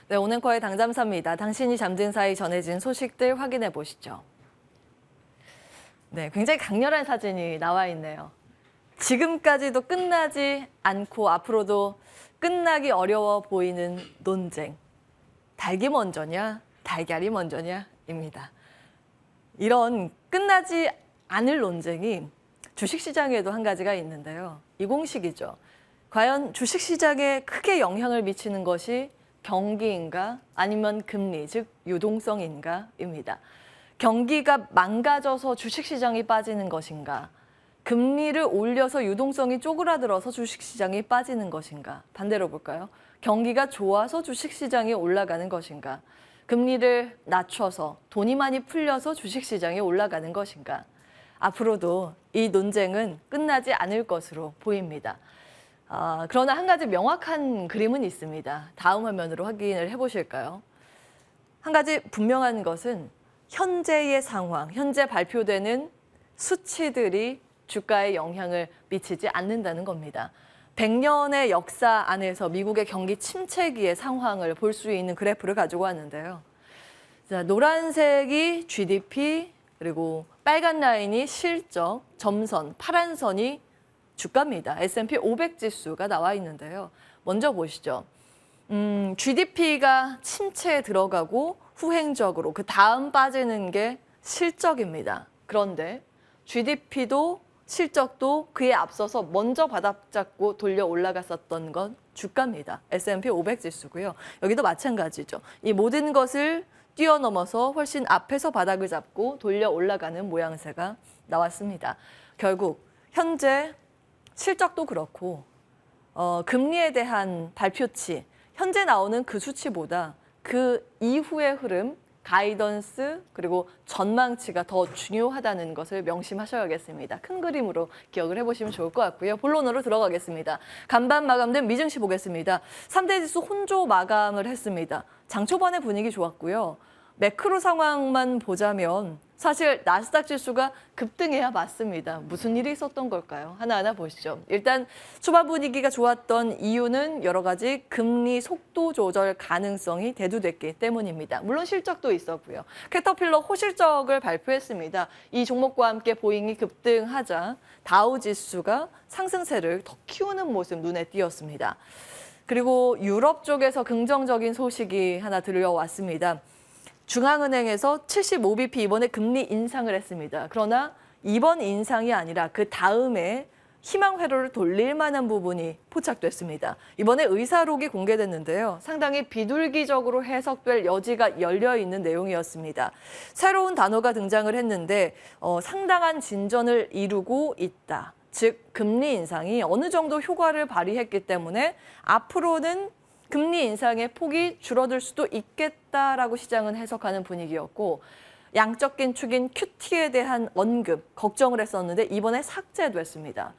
네, 오늘거의 당잠사입니다. 당신이 잠든 사이 전해진 소식들 확인해 보시죠. 네, 굉장히 강렬한 사진이 나와 있네요. 지금까지도 끝나지 않고 앞으로도 끝나기 어려워 보이는 논쟁. 닭이 먼저냐, 달걀이 먼저냐입니다. 이런 끝나지 않을 논쟁이 주식시장에도 한 가지가 있는데요. 이 공식이죠. 과연 주식시장에 크게 영향을 미치는 것이 경기인가 아니면 금리, 즉 유동성인가입니다. 경기가 망가져서 주식시장이 빠지는 것인가, 금리를 올려서 유동성이 쪼그라들어서 주식시장이 빠지는 것인가, 반대로 볼까요? 경기가 좋아서 주식시장이 올라가는 것인가, 금리를 낮춰서 돈이 많이 풀려서 주식시장이 올라가는 것인가. 앞으로도 이 논쟁은 끝나지 않을 것으로 보입니다. 그러나 한 가지 명확한 그림은 있습니다. 다음 화면으로 확인을 해보실까요? 한 가지 분명한 것은 현재의 상황, 현재 발표되는 수치들이 주가에 영향을 미치지 않는다는 겁니다. 100년의 역사 안에서 미국의 경기 침체기의 상황을 볼 수 있는 그래프를 가지고 왔는데요. 자, 노란색이 GDP, 그리고 빨간 라인이 실적, 점선, 파란 선이 주가입니다. S&P 500 지수가 나와 있는데요. 먼저 보시죠. GDP가 침체에 들어가고 후행적으로 그 다음 빠지는 게 실적입니다. 그런데 GDP도 실적도 그에 앞서서 먼저 바닥잡고 돌려 올라갔었던 건 주가입니다. S&P 500 지수고요. 여기도 마찬가지죠. 이 모든 것을 뛰어넘어서 훨씬 앞에서 바닥을 잡고 돌려 올라가는 모양새가 나왔습니다. 결국 현재 실적도 그렇고 금리에 대한 발표치, 현재 나오는 그 수치보다 그 이후의 흐름, 가이던스 그리고 전망치가 더 중요하다는 것을 명심하셔야겠습니다. 큰 그림으로 기억을 해보시면 좋을 것 같고요. 본론으로 들어가겠습니다. 간밤 마감된 미증시 보겠습니다. 3대 지수 혼조 마감을 했습니다. 장 초반의 분위기 좋았고요. 매크로 상황만 보자면 사실 나스닥 지수가 급등해야 맞습니다. 무슨 일이 있었던 걸까요? 하나하나 보시죠. 일단 초반 분위기가 좋았던 이유는 여러 가지 금리 속도 조절 가능성이 대두됐기 때문입니다. 물론 실적도 있었고요. 캐터필러 호실적을 발표했습니다. 이 종목과 함께 보잉이 급등하자 다우 지수가 상승세를 더 키우는 모습 눈에 띄었습니다. 그리고 유럽 쪽에서 긍정적인 소식이 하나 들려왔습니다. 중앙은행에서 75bp 이번에 금리 인상을 했습니다. 그러나 이번 인상이 아니라 그 다음에 희망 회로를 돌릴 만한 부분이 포착됐습니다. 이번에 의사록이 공개됐는데요. 상당히 비둘기적으로 해석될 여지가 열려 있는 내용이었습니다. 새로운 단어가 등장을 했는데 상당한 진전을 이루고 있다. 즉 금리 인상이 어느 정도 효과를 발휘했기 때문에 앞으로는 금리 인상의 폭이 줄어들 수도 있겠다라고 시장은 해석하는 분위기였고, 양적 긴축인 QT에 대한 언급, 걱정을 했었는데 이번에 삭제됐습니다.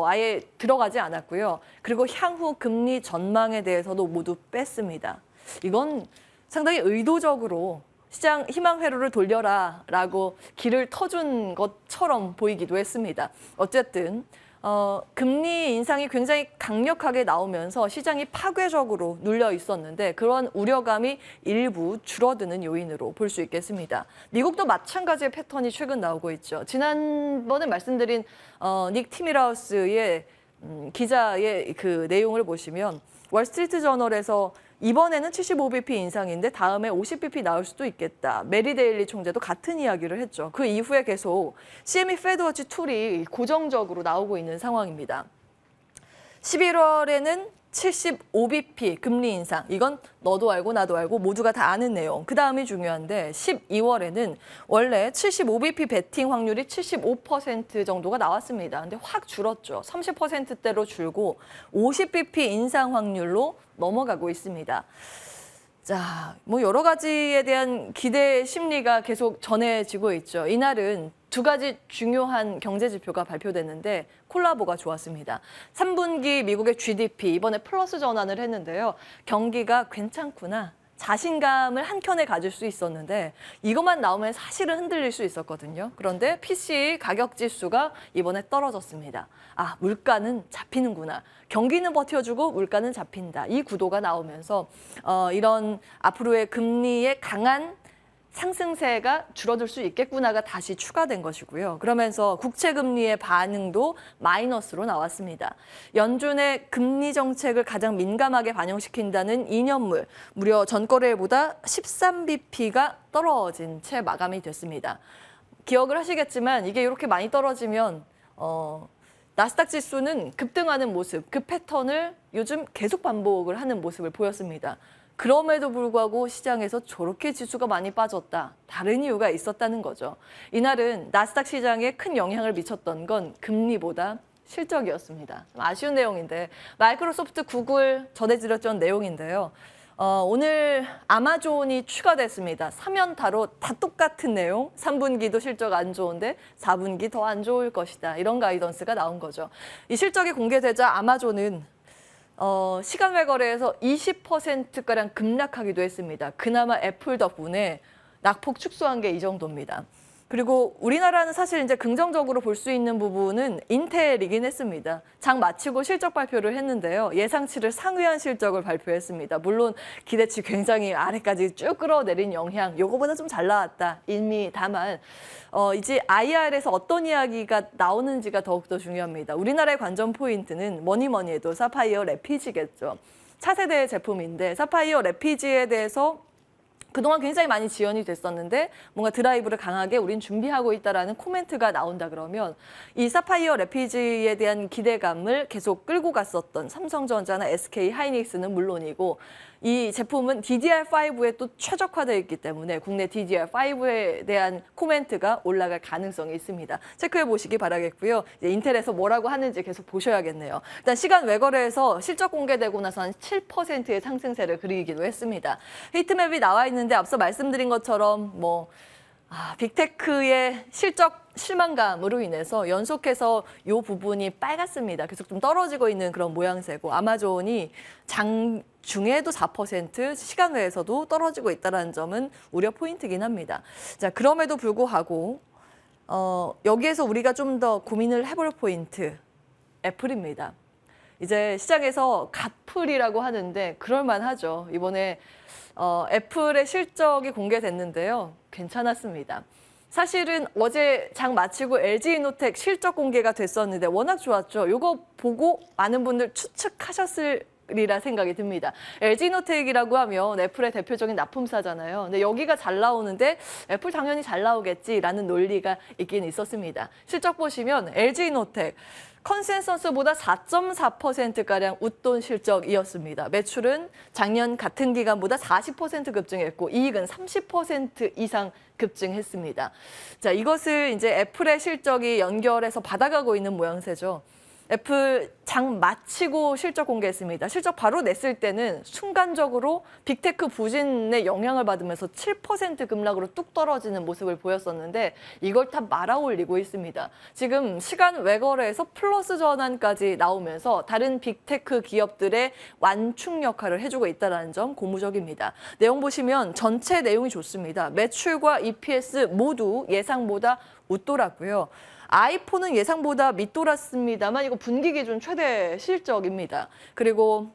아예 들어가지 않았고요. 그리고 향후 금리 전망에 대해서도 모두 뺐습니다. 이건 상당히 의도적으로 시장 희망 회로를 돌려라라고 길을 터준 것처럼 보이기도 했습니다. 어쨌든 금리 인상이 굉장히 강력하게 나오면서 시장이 파괴적으로 눌려 있었는데 그런 우려감이 일부 줄어드는 요인으로 볼 수 있겠습니다. 미국도 마찬가지의 패턴이 최근 나오고 있죠. 지난번에 말씀드린 닉 티밀하우스의 기자의 그 내용을 보시면 월스트리트 저널에서 이번에는 75bp 인상인데 다음에 50bp 나올 수도 있겠다. 메리 데일리 총재도 같은 이야기를 했죠. 그 이후에 계속 CME 페드워치 툴이 고정적으로 나오고 있는 상황입니다. 11월에는 75bp 금리 인상. 이건 너도 알고 나도 알고 모두가 다 아는 내용. 그 다음이 중요한데 12월에는 원래 75bp 베팅 확률이 75% 정도가 나왔습니다. 근데 확 줄었죠. 30%대로 줄고 50bp 인상 확률로 넘어가고 있습니다. 자, 뭐 여러 가지에 대한 기대 심리가 계속 전해지고 있죠. 이날은 두 가지 중요한 경제 지표가 발표됐는데 콜라보가 좋았습니다. 3분기 미국의 GDP 이번에 플러스 전환을 했는데요. 경기가 괜찮구나. 자신감을 한켠에 가질 수 있었는데 이것만 나오면 사실은 흔들릴 수 있었거든요. 그런데 PC 가격 지수가 이번에 떨어졌습니다. 아, 물가는 잡히는구나. 경기는 버텨주고 물가는 잡힌다. 이 구도가 나오면서 이런 앞으로의 금리의 강한 상승세가 줄어들 수 있겠구나가 다시 추가된 것이고요. 그러면서 국채금리의 반응도 마이너스로 나왔습니다. 연준의 금리 정책을 가장 민감하게 반영시킨다는 2년물, 무려 전거래일보다 13bp가 떨어진 채 마감이 됐습니다. 기억을 하시겠지만 이게 이렇게 많이 떨어지면 나스닥 지수는 급등하는 모습, 그 패턴을 요즘 계속 반복을 하는 모습을 보였습니다. 그럼에도 불구하고 시장에서 저렇게 지수가 많이 빠졌다. 다른 이유가 있었다는 거죠. 이날은 나스닥 시장에 큰 영향을 미쳤던 건 금리보다 실적이었습니다. 좀 아쉬운 내용인데 마이크로소프트, 구글 전해드렸던 내용인데요. 오늘 아마존이 추가됐습니다. 3연타로 다 똑같은 내용. 3분기도 실적 안 좋은데 4분기 더 안 좋을 것이다. 이런 가이던스가 나온 거죠. 이 실적이 공개되자 아마존은 시간외 거래에서 20%가량 급락하기도 했습니다. 그나마 애플 덕분에 낙폭 축소한 게 이 정도입니다. 그리고 우리나라는 사실 이제 긍정적으로 볼 수 있는 부분은 인텔이긴 했습니다. 장 마치고 실적 발표를 했는데요. 예상치를 상회한 실적을 발표했습니다. 물론 기대치 굉장히 아래까지 쭉 끌어내린 영향, 요거보다 좀 잘 나왔다. 이미 다만 이제 IR에서 어떤 이야기가 나오는지가 더욱더 중요합니다. 우리나라의 관전 포인트는 뭐니 해도 사파이어 래피지겠죠. 차세대 제품인데 사파이어 래피지에 대해서 그동안 굉장히 많이 지연이 됐었는데 뭔가 드라이브를 강하게 우린 준비하고 있다라는 코멘트가 나온다 그러면 이 사파이어 래피지에 대한 기대감을 계속 끌고 갔었던 삼성전자나 SK 하이닉스는 물론이고 이 제품은 DDR5에 또 최적화되어 있기 때문에 국내 DDR5에 대한 코멘트가 올라갈 가능성이 있습니다. 체크해 보시기 바라겠고요. 이제 인텔에서 뭐라고 하는지 계속 보셔야겠네요. 일단 시간 외거래에서 실적 공개되고 나서 한 7%의 상승세를 그리기도 했습니다. 히트맵이 나와 있는데 앞서 말씀드린 것처럼 빅테크의 실적 실망감으로 인해서 연속해서 이 부분이 빨갛습니다. 계속 좀 떨어지고 있는 그런 모양새고 아마존이 장 중에도 4%, 시간 외에서도 떨어지고 있다는 점은 우려 포인트긴 합니다. 자, 그럼에도 불구하고 여기에서 우리가 좀 더 고민을 해볼 포인트, 애플입니다. 이제 시장에서 갓플이라고 하는데 그럴만하죠. 이번에 애플의 실적이 공개됐는데요. 괜찮았습니다. 사실은 어제 장 마치고 LG이노텍 실적 공개가 됐었는데 워낙 좋았죠. 이거 보고 많은 분들 추측하셨으리라 생각이 듭니다. LG이노텍이라고 하면 애플의 대표적인 납품사잖아요. 근데 여기가 잘 나오는데 애플 당연히 잘 나오겠지라는 논리가 있긴 있었습니다. 실적 보시면 LG이노텍 컨센서스보다 4.4%가량 웃돈 실적이었습니다. 매출은 작년 같은 기간보다 40% 급증했고 이익은 30% 이상 급증했습니다. 자, 이것을 이제 애플의 실적이 연결해서 받아가고 있는 모양새죠. 애플 장 마치고 실적 공개했습니다. 실적 바로 냈을 때는 순간적으로 빅테크 부진의 영향을 받으면서 7% 급락으로 뚝 떨어지는 모습을 보였었는데 이걸 다 말아올리고 있습니다. 지금 시간 외거래에서 플러스 전환까지 나오면서 다른 빅테크 기업들의 완충 역할을 해주고 있다는 점 고무적입니다. 내용 보시면 전체 내용이 좋습니다. 매출과 EPS 모두 예상보다 웃돌았고요. 아이폰은 예상보다 밑돌았습니다만 이거 분기 기준 최대 실적입니다. 그리고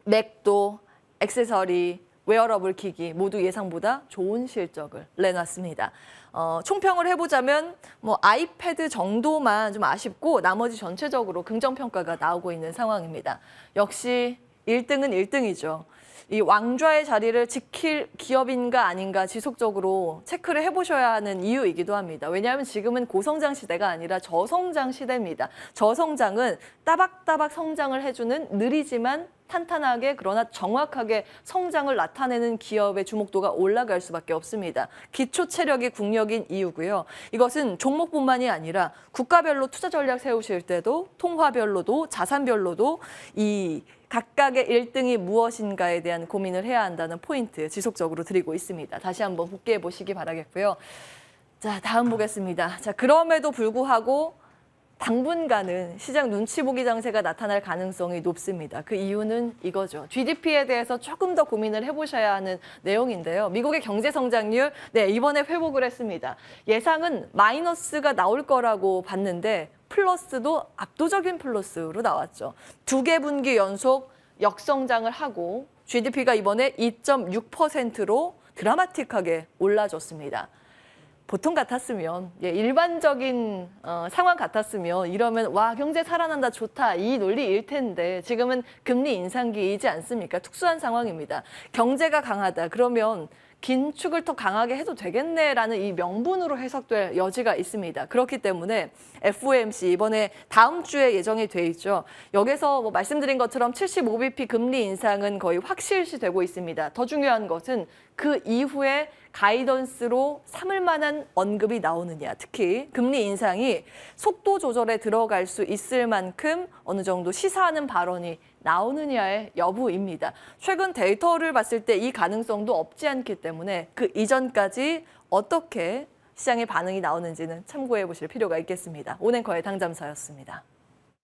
맥도, 액세서리, 웨어러블 기기 모두 예상보다 좋은 실적을 내놨습니다. 총평을 해보자면 아이패드 정도만 좀 아쉽고 나머지 전체적으로 긍정평가가 나오고 있는 상황입니다. 역시 1등은 1등이죠. 이 왕좌의 자리를 지킬 기업인가 아닌가 지속적으로 체크를 해보셔야 하는 이유이기도 합니다. 왜냐하면 지금은 고성장 시대가 아니라 저성장 시대입니다. 저성장은 따박따박 성장을 해주는 느리지만 탄탄하게 그러나 정확하게 성장을 나타내는 기업의 주목도가 올라갈 수밖에 없습니다. 기초 체력이 국력인 이유고요. 이것은 종목뿐만이 아니라 국가별로 투자 전략 세우실 때도 통화별로도 자산별로도 이 각각의 1등이 무엇인가에 대한 고민을 해야 한다는 포인트 지속적으로 드리고 있습니다. 다시 한번 복귀해 보시기 바라겠고요. 자, 다음 보겠습니다. 자, 그럼에도 불구하고 당분간은 시장 눈치 보기 장세가 나타날 가능성이 높습니다. 그 이유는 이거죠. GDP에 대해서 조금 더 고민을 해보셔야 하는 내용인데요. 미국의 경제 성장률, 이번에 회복을 했습니다. 예상은 마이너스가 나올 거라고 봤는데 플러스도 압도적인 플러스로 나왔죠. 2개 분기 연속 역성장을 하고 GDP가 이번에 2.6%로 드라마틱하게 올라줬습니다. 보통 같았으면, 일반적인 상황 같았으면 이러면 와 경제 살아난다 좋다 이 논리일 텐데 지금은 금리 인상기이지 않습니까? 특수한 상황입니다. 경제가 강하다 그러면 긴축을 더 강하게 해도 되겠네라는 이 명분으로 해석될 여지가 있습니다. 그렇기 때문에 FOMC 이번에 다음 주에 예정이 돼 있죠. 여기서 뭐 말씀드린 것처럼 75bp 금리 인상은 거의 확실시되고 있습니다. 더 중요한 것은 그 이후에 가이던스로 삼을 만한 언급이 나오느냐. 특히 금리 인상이 속도 조절에 들어갈 수 있을 만큼 어느 정도 시사하는 발언이 나오느냐의 여부입니다. 최근 데이터를 봤을 때 이 가능성도 없지 않기 때문에 그 이전까지 어떻게 시장의 반응이 나오는지는 참고해 보실 필요가 있겠습니다. 오늘 거의 당잠사였습니다.